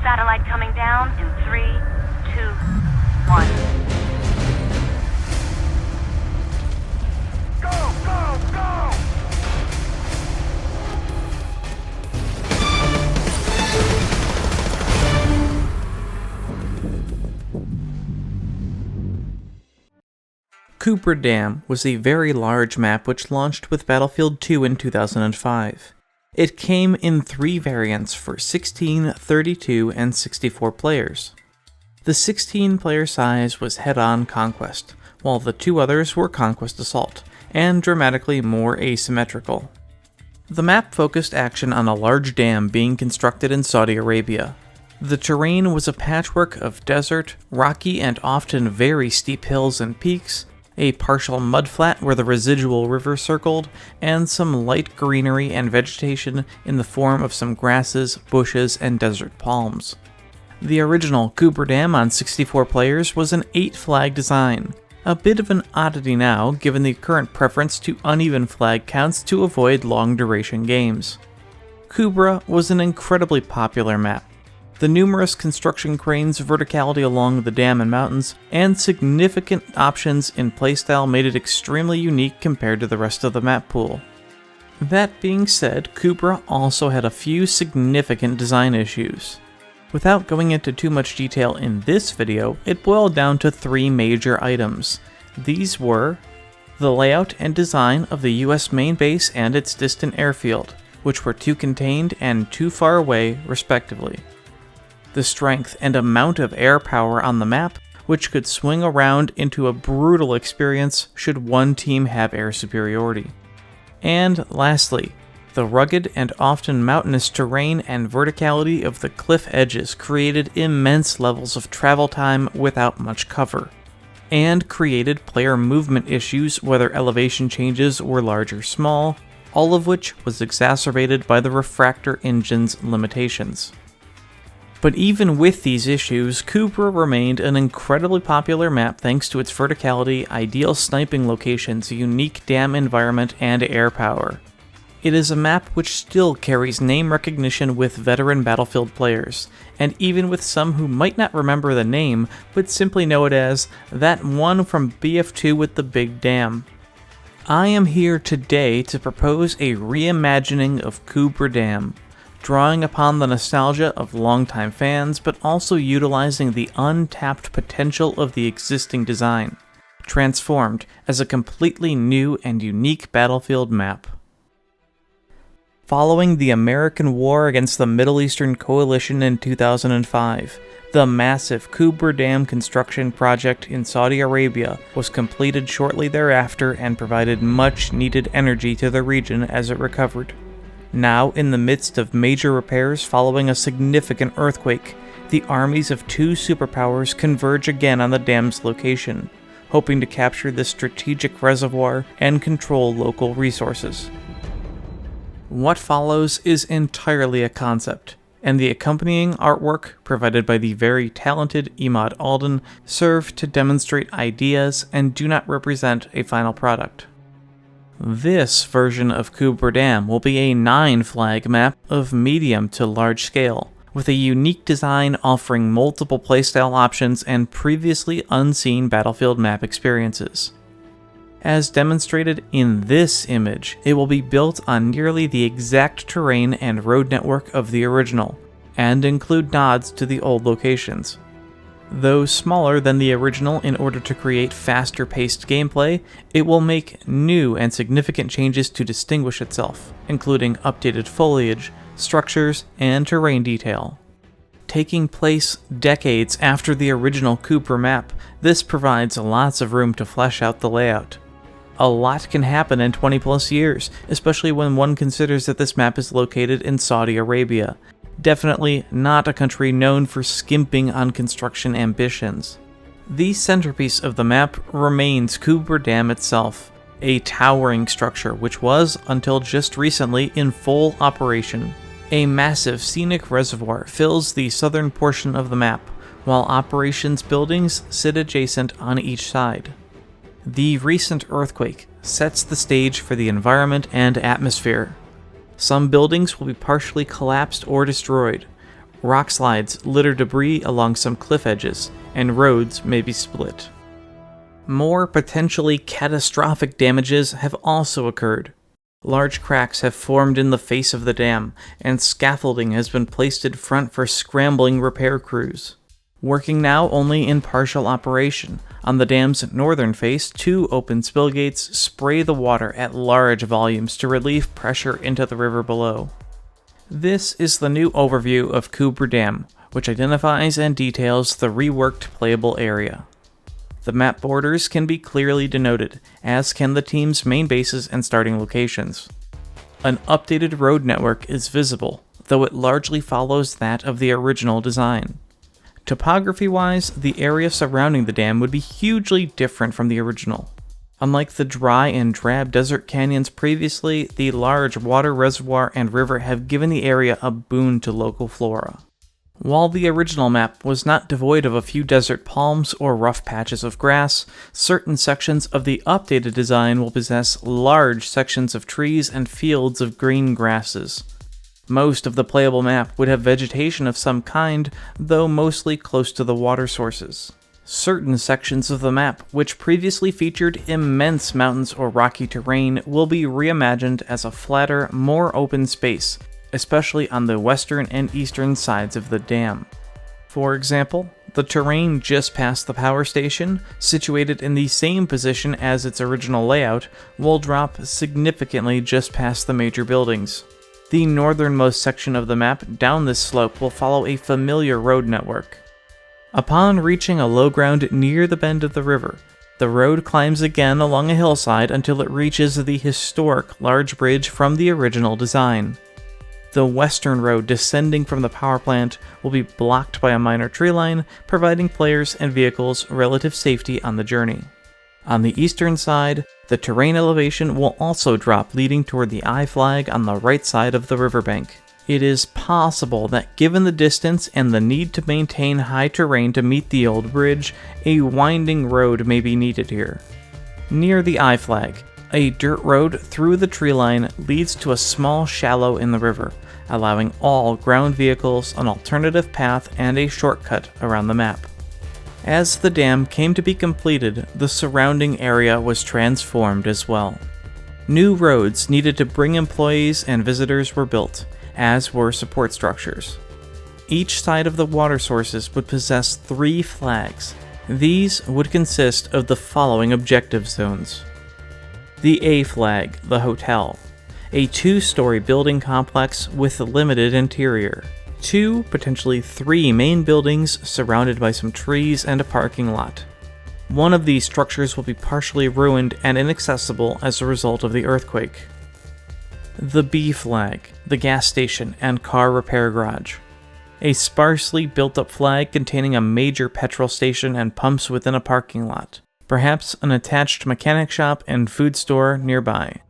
Satellite coming down in 3, 2, 1. Go, go, go! Kubra Dam was a very large map which launched with Battlefield 2 in 2005. It came in 3 variants for 16, 32, and 64 players. The 16-player size was head-on Conquest, while the 2 others were Conquest Assault, and dramatically more asymmetrical. The map focused action on a large dam being constructed in Saudi Arabia. The terrain was a patchwork of desert, rocky and often very steep hills and peaks, a partial mudflat where the residual river circled, and some light greenery and vegetation in the form of some grasses, bushes, and desert palms. The original Kubra Dam on 64 players was an 8-flag design, a bit of an oddity now given the current preference to uneven flag counts to avoid long-duration games. Kubra was an incredibly popular map. The numerous construction cranes, verticality along the dam and mountains, and significant options in playstyle made it extremely unique compared to the rest of the map pool. That being said, Kubra also had a few significant design issues. Without going into too much detail in this video, it boiled down to 3 major items. These were the layout and design of the US main base and its distant airfield, which were too contained and too far away, respectively. The strength and amount of air power on the map, which could swing around into a brutal experience should one team have air superiority. And lastly, the rugged and often mountainous terrain and verticality of the cliff edges created immense levels of travel time without much cover, and created player movement issues whether elevation changes were large or small, all of which was exacerbated by the refractor engine's limitations. But even with these issues, Kubra remained an incredibly popular map thanks to its verticality, ideal sniping locations, unique dam environment, and air power. It is a map which still carries name recognition with veteran Battlefield players, and even with some who might not remember the name, but simply know it as that one from BF2 with the big dam. I am here today to propose a reimagining of Kubra Dam, drawing upon the nostalgia of longtime fans, but also utilizing the untapped potential of the existing design, transformed as a completely new and unique Battlefield map. Following the American war against the Middle Eastern Coalition in 2005, the massive Kubra Dam construction project in Saudi Arabia was completed shortly thereafter and provided much-needed energy to the region as it recovered. Now, in the midst of major repairs following a significant earthquake, the armies of 2 superpowers converge again on the dam's location, hoping to capture this strategic reservoir and control local resources. What follows is entirely a concept, and the accompanying artwork, provided by the very talented Emad Alden, serve to demonstrate ideas and do not represent a final product. This version of Kubra Dam will be a 9-flag map of medium to large scale, with a unique design offering multiple playstyle options and previously unseen Battlefield map experiences. As demonstrated in this image, it will be built on nearly the exact terrain and road network of the original, and include nods to the old locations. Though smaller than the original in order to create faster-paced gameplay, it will make new and significant changes to distinguish itself, including updated foliage, structures, and terrain detail. Taking place decades after the original Kubra map, this provides lots of room to flesh out the layout. A lot can happen in 20+ years, especially when one considers that this map is located in Saudi Arabia. Definitely not a country known for skimping on construction ambitions. The centerpiece of the map remains Kubra Dam itself, a towering structure which was, until just recently, in full operation. A massive scenic reservoir fills the southern portion of the map, while operations buildings sit adjacent on each side. The recent earthquake sets the stage for the environment and atmosphere. Some buildings will be partially collapsed or destroyed. Rock slides litter debris along some cliff edges, and roads may be split. More potentially catastrophic damages have also occurred. Large cracks have formed in the face of the dam, and scaffolding has been placed in front for scrambling repair crews. Working now only in partial operation, on the dam's northern face, 2 open spill gates spray the water at large volumes to relieve pressure into the river below. This is the new overview of Kubra Dam, which identifies and details the reworked playable area. The map borders can be clearly denoted, as can the team's main bases and starting locations. An updated road network is visible, though it largely follows that of the original design. Topography-wise, the area surrounding the dam would be hugely different from the original. Unlike the dry and drab desert canyons previously, the large water reservoir and river have given the area a boon to local flora. While the original map was not devoid of a few desert palms or rough patches of grass, certain sections of the updated design will possess large sections of trees and fields of green grasses. Most of the playable map would have vegetation of some kind, though mostly close to the water sources. Certain sections of the map, which previously featured immense mountains or rocky terrain, will be reimagined as a flatter, more open space, especially on the western and eastern sides of the dam. For example, the terrain just past the power station, situated in the same position as its original layout, will drop significantly just past the major buildings. The northernmost section of the map down this slope will follow a familiar road network. Upon reaching a low ground near the bend of the river, the road climbs again along a hillside until it reaches the historic large bridge from the original design. The western road descending from the power plant will be blocked by a minor tree line, providing players and vehicles relative safety on the journey. On the eastern side, the terrain elevation will also drop, leading toward the I flag on the right side of the riverbank. It is possible that given the distance and the need to maintain high terrain to meet the old bridge, a winding road may be needed here. Near the I flag, a dirt road through the tree line leads to a small shallow in the river, allowing all ground vehicles an alternative path and a shortcut around the map. As the dam came to be completed, the surrounding area was transformed as well. New roads needed to bring employees and visitors were built, as were support structures. Each side of the water sources would possess 3 flags. These would consist of the following objective zones. The A flag, the hotel, a 2-story building complex with a limited interior. 2, potentially 3 main buildings surrounded by some trees and a parking lot. One of these structures will be partially ruined and inaccessible as a result of the earthquake. The B flag, the gas station and car repair garage. A sparsely built-up flag containing a major petrol station and pumps within a parking lot. Perhaps an attached mechanic shop and food store nearby.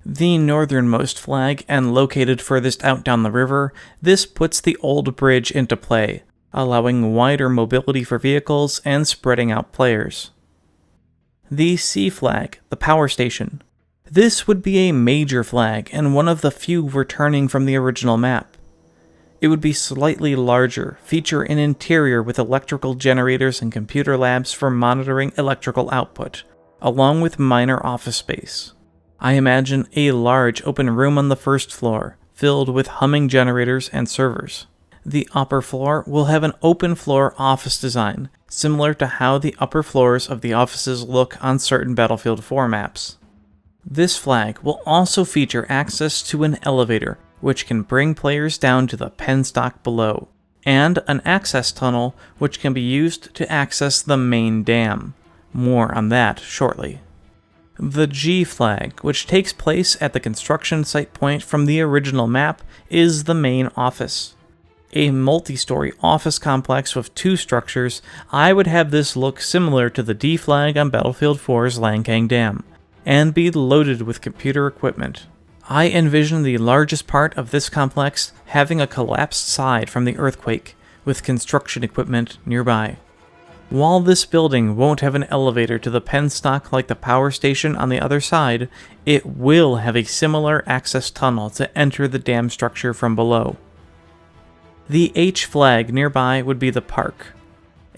The northernmost flag, and located furthest out down the river, this puts the old bridge into play, allowing wider mobility for vehicles and spreading out players. The C flag, the power station. This would be a major flag and one of the few returning from the original map. It would be slightly larger, feature an interior with electrical generators and computer labs for monitoring electrical output, along with minor office space. I imagine a large open room on the first floor, filled with humming generators and servers. The upper floor will have an open floor office design, similar to how the upper floors of the offices look on certain Battlefield 4 maps. This flag will also feature access to an elevator, which can bring players down to the penstock below, and an access tunnel which can be used to access the main dam. More on that shortly. The G flag, which takes place at the construction site point from the original map, is the main office. A multi-story office complex with 2 structures, I would have this look similar to the D flag on Battlefield 4's Lankang Dam, and be loaded with computer equipment. I envision the largest part of this complex having a collapsed side from the earthquake, with construction equipment nearby. While this building won't have an elevator to the penstock like the power station on the other side, it will have a similar access tunnel to enter the dam structure from below. The H flag nearby would be the park,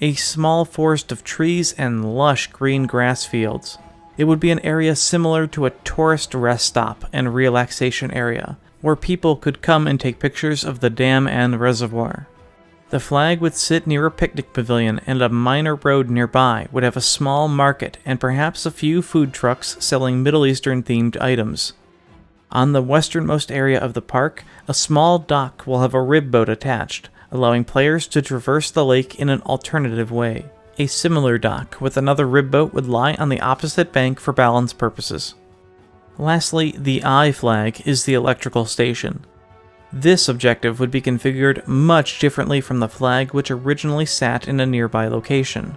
a small forest of trees and lush green grass fields. It would be an area similar to a tourist rest stop and relaxation area, where people could come and take pictures of the dam and reservoir. The flag would sit near a picnic pavilion, and a minor road nearby would have a small market and perhaps a few food trucks selling Middle Eastern themed items. On the westernmost area of the park, a small dock will have a rib boat attached, allowing players to traverse the lake in an alternative way. A similar dock with another rib boat would lie on the opposite bank for balance purposes. Lastly, the I flag is the electrical station. This objective would be configured much differently from the flag which originally sat in a nearby location.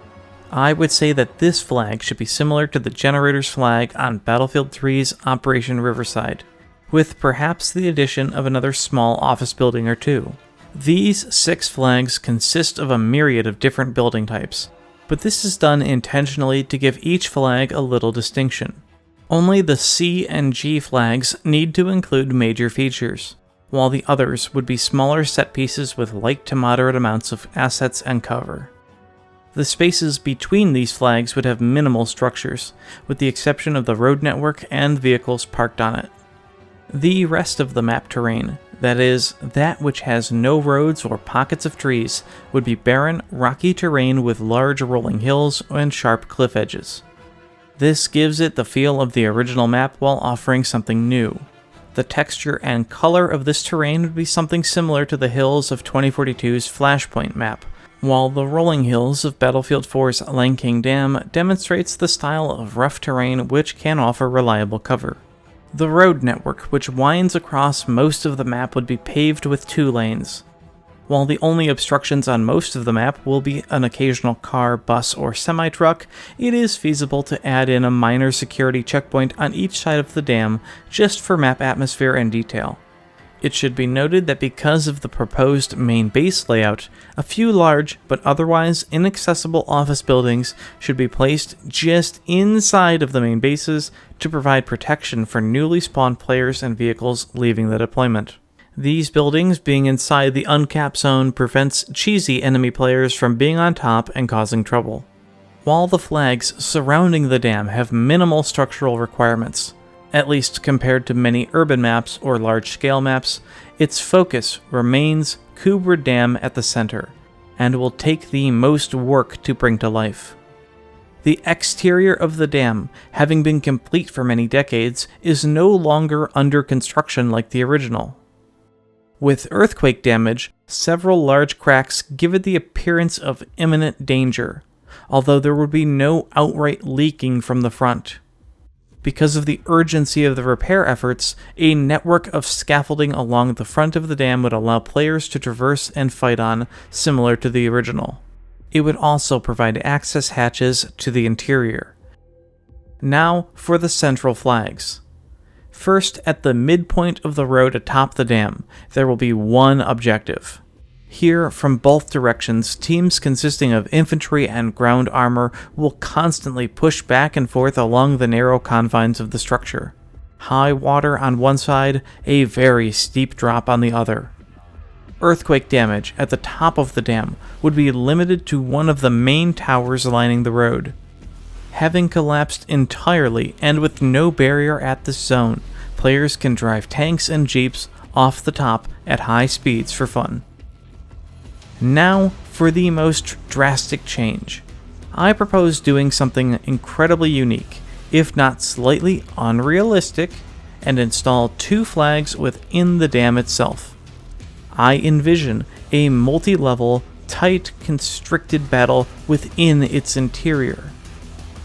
I would say that this flag should be similar to the generator's flag on Battlefield 3's Operation Riverside, with perhaps the addition of another small office building or two. These 6 flags consist of a myriad of different building types, but this is done intentionally to give each flag a little distinction. Only the C and G flags need to include major features, while the others would be smaller set pieces with light to moderate amounts of assets and cover. The spaces between these flags would have minimal structures, with the exception of the road network and vehicles parked on it. The rest of the map terrain, that is, that which has no roads or pockets of trees, would be barren, rocky terrain with large rolling hills and sharp cliff edges. This gives it the feel of the original map while offering something new. The texture and color of this terrain would be something similar to the hills of 2042's Flashpoint map, while the rolling hills of Battlefield 4's Lanking Dam demonstrates the style of rough terrain which can offer reliable cover. The road network, which winds across most of the map, would be paved with 2 lanes. While the only obstructions on most of the map will be an occasional car, bus, or semi-truck, it is feasible to add in a minor security checkpoint on each side of the dam just for map atmosphere and detail. It should be noted that because of the proposed main base layout, a few large but otherwise inaccessible office buildings should be placed just inside of the main bases to provide protection for newly spawned players and vehicles leaving the deployment. These buildings being inside the uncapped zone prevents cheesy enemy players from being on top and causing trouble. While the flags surrounding the dam have minimal structural requirements, at least compared to many urban maps or large-scale maps, its focus remains Kubra Dam at the center, and will take the most work to bring to life. The exterior of the dam, having been complete for many decades, is no longer under construction like the original. With earthquake damage, several large cracks give it the appearance of imminent danger, although there would be no outright leaking from the front. Because of the urgency of the repair efforts, a network of scaffolding along the front of the dam would allow players to traverse and fight on, similar to the original. It would also provide access hatches to the interior. Now for the central flags. First, at the midpoint of the road atop the dam, there will be one objective. Here, from both directions, teams consisting of infantry and ground armor will constantly push back and forth along the narrow confines of the structure. High water on one side, a very steep drop on the other. Earthquake damage at the top of the dam would be limited to one of the main towers lining the road. Having collapsed entirely and with no barrier at this zone, players can drive tanks and jeeps off the top at high speeds for fun. Now for the most drastic change. I propose doing something incredibly unique, if not slightly unrealistic, and install 2 flags within the dam itself. I envision a multi-level, tight, constricted battle within its interior.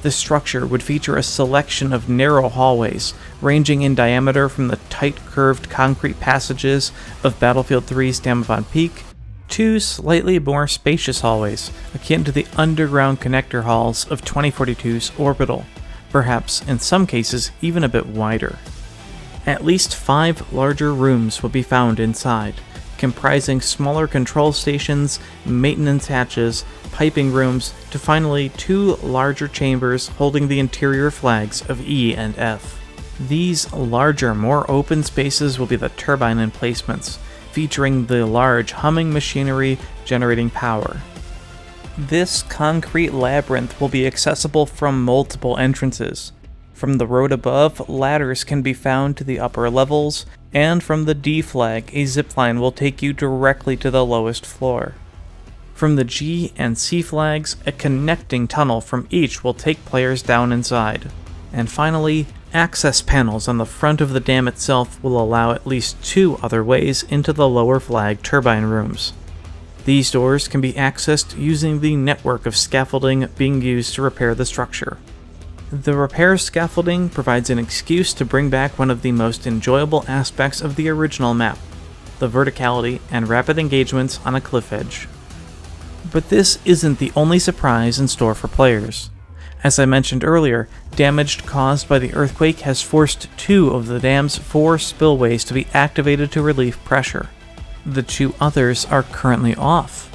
The structure would feature a selection of narrow hallways, ranging in diameter from the tight curved concrete passages of Battlefield 3's Dam of On Peak, 2 slightly more spacious hallways, akin to the underground connector halls of 2042's Orbital, perhaps in some cases even a bit wider. At least 5 larger rooms will be found inside, comprising smaller control stations, maintenance hatches, piping rooms, to finally 2 larger chambers holding the interior flags of E and F. These larger, more open spaces will be the turbine emplacements, featuring the large humming machinery generating power. This concrete labyrinth will be accessible from multiple entrances. From the road above, ladders can be found to the upper levels, and from the D flag, a zipline will take you directly to the lowest floor. From the G and C flags, a connecting tunnel from each will take players down inside. And finally, access panels on the front of the dam itself will allow at least 2 other ways into the lower flag turbine rooms. These doors can be accessed using the network of scaffolding being used to repair the structure. The repair scaffolding provides an excuse to bring back one of the most enjoyable aspects of the original map, the verticality and rapid engagements on a cliff edge. But this isn't the only surprise in store for players. As I mentioned earlier, damage caused by the earthquake has forced 2 of the dam's 4 spillways to be activated to relieve pressure. The 2 others are currently off.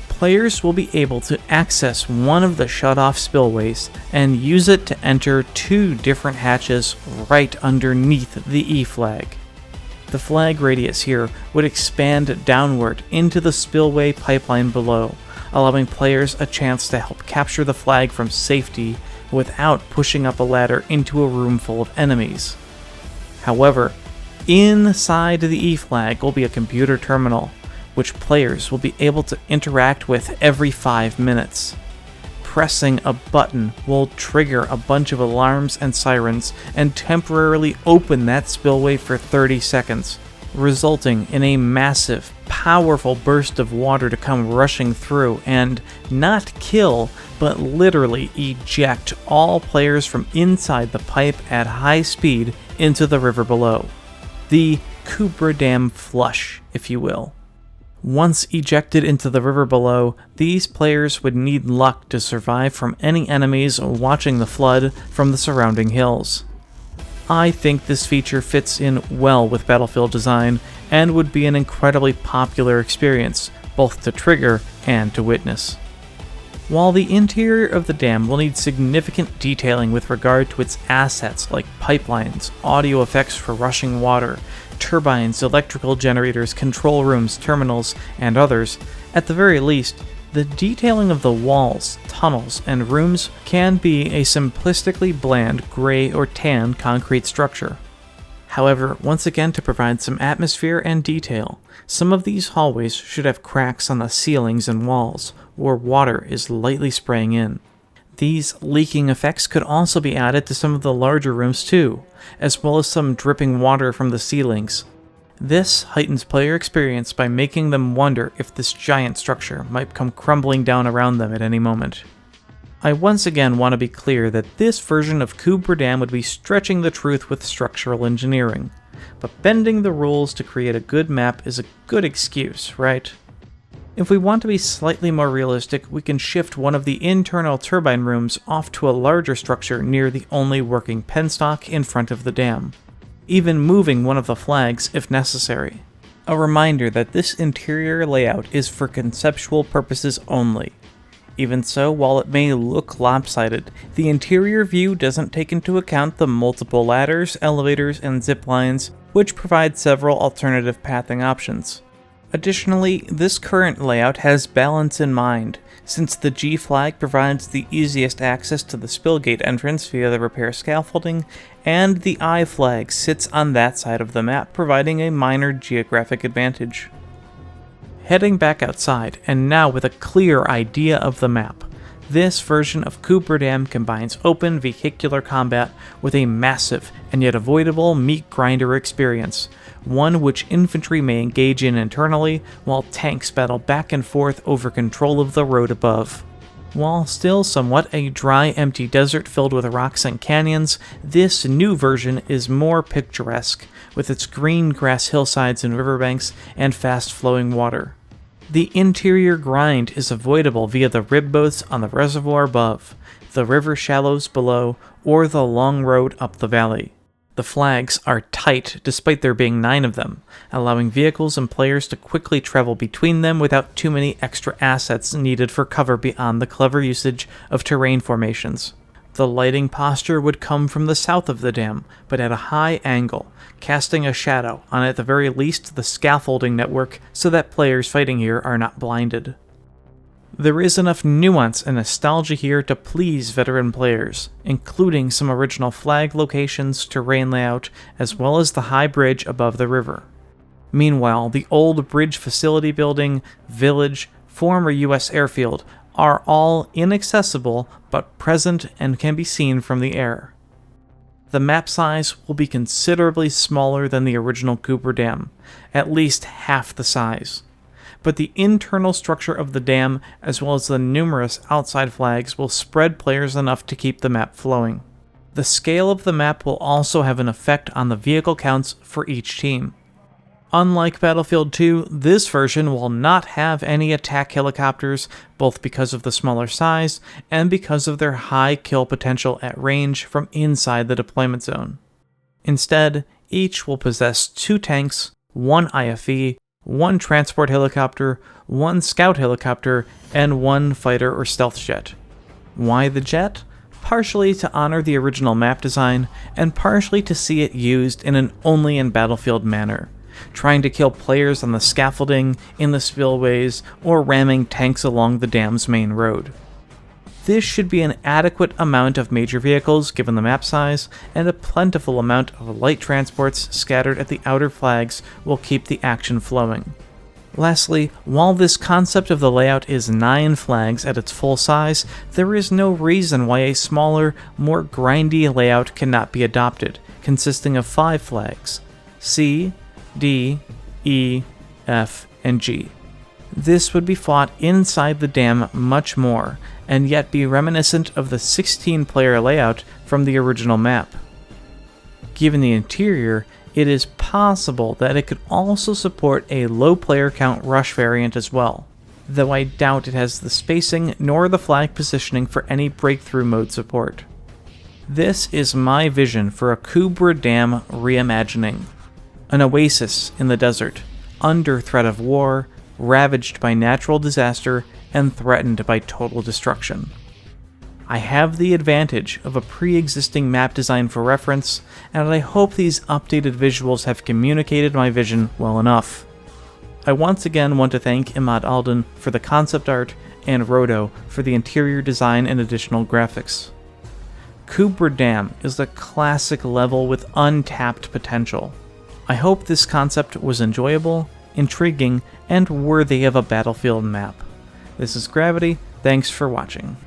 Players will be able to access one of the shut-off spillways and use it to enter 2 different hatches right underneath the E flag. The flag radius here would expand downward into the spillway pipeline below, allowing players a chance to help capture the flag from safety without pushing up a ladder into a room full of enemies. However, inside the E flag will be a computer terminal, which players will be able to interact with every 5 minutes. Pressing a button will trigger a bunch of alarms and sirens and temporarily open that spillway for 30 seconds, resulting in a massive, powerful burst of water to come rushing through and not kill, but literally eject all players from inside the pipe at high speed into the river below. The Kubra Dam flush, if you will. Once ejected into the river below, these players would need luck to survive from any enemies watching the flood from the surrounding hills. I think this feature fits in well with Battlefield design and would be an incredibly popular experience, both to trigger and to witness. While the interior of the dam will need significant detailing with regard to its assets like pipelines, audio effects for rushing water, turbines, electrical generators, control rooms, terminals, and others, at the very least, the detailing of the walls, tunnels, and rooms can be a simplistically bland gray or tan concrete structure. However, once again to provide some atmosphere and detail, some of these hallways should have cracks on the ceilings and walls, where water is lightly spraying in. These leaking effects could also be added to some of the larger rooms too, as well as some dripping water from the ceilings. This heightens player experience by making them wonder if this giant structure might come crumbling down around them at any moment. I once again want to be clear that this version of Kubra Dam would be stretching the truth with structural engineering, but bending the rules to create a good map is a good excuse, right? If we want to be slightly more realistic, we can shift one of the internal turbine rooms off to a larger structure near the only working penstock in front of the dam, even moving one of the flags if necessary. A reminder that this interior layout is for conceptual purposes only. Even so, while it may look lopsided, the interior view doesn't take into account the multiple ladders, elevators, and zip lines, which provide several alternative pathing options. Additionally, this current layout has balance in mind, since the G flag provides the easiest access to the spillgate entrance via the repair scaffolding, and the I flag sits on that side of the map, providing a minor geographic advantage. Heading back outside, and now with a clear idea of the map, this version of Kubra Dam combines open vehicular combat with a massive and yet avoidable meat grinder experience, one which infantry may engage in internally while tanks battle back and forth over control of the road above. While still somewhat a dry, empty desert filled with rocks and canyons, this new version is more picturesque, with its green grass hillsides and riverbanks and fast-flowing water. The interior grind is avoidable via the rib boats on the reservoir above, the river shallows below, or the long road up the valley. The flags are tight despite there being 9 of them, allowing vehicles and players to quickly travel between them without too many extra assets needed for cover beyond the clever usage of terrain formations. The lighting posture would come from the south of the dam, but at a high angle, casting a shadow on at the very least the scaffolding network so that players fighting here are not blinded. There is enough nuance and nostalgia here to please veteran players, including some original flag locations, terrain layout, as well as the high bridge above the river. Meanwhile, the old bridge facility building, village, former US airfield are all inaccessible but present and can be seen from the air. The map size will be considerably smaller than the original Kubra Dam, at least half the size. But the internal structure of the dam, as well as the numerous outside flags, will spread players enough to keep the map flowing. The scale of the map will also have an effect on the vehicle counts for each team. Unlike Battlefield 2, this version will not have any attack helicopters, both because of the smaller size and because of their high kill potential at range from inside the deployment zone. Instead, each will possess 2 tanks, 1 IFV, 1 transport helicopter, 1 scout helicopter, and 1 fighter or stealth jet. Why the jet? Partially to honor the original map design, and partially to see it used in an only in Battlefield manner, trying to kill players on the scaffolding, in the spillways, or ramming tanks along the dam's main road. This should be an adequate amount of major vehicles given the map size, and a plentiful amount of light transports scattered at the outer flags will keep the action flowing. Lastly, while this concept of the layout is 9 flags at its full size, there is no reason why a smaller, more grindy layout cannot be adopted, consisting of 5 flags: C, D, E, F, and G. This would be fought inside the dam much more, and yet be reminiscent of the 16-player layout from the original map. Given the interior, it is possible that it could also support a low player count rush variant as well, though I doubt it has the spacing nor the flag positioning for any breakthrough mode support. This is my vision for a Kubra Dam reimagining. An oasis in the desert, under threat of war, ravaged by natural disaster, and threatened by total destruction. I have the advantage of a pre-existing map design for reference, and I hope these updated visuals have communicated my vision well enough. I once again want to thank Imad Alden for the concept art, and Rodo for the interior design and additional graphics. Kubra Dam is a classic level with untapped potential. I hope this concept was enjoyable, intriguing, and worthy of a Battlefield map. This is Gravity, thanks for watching.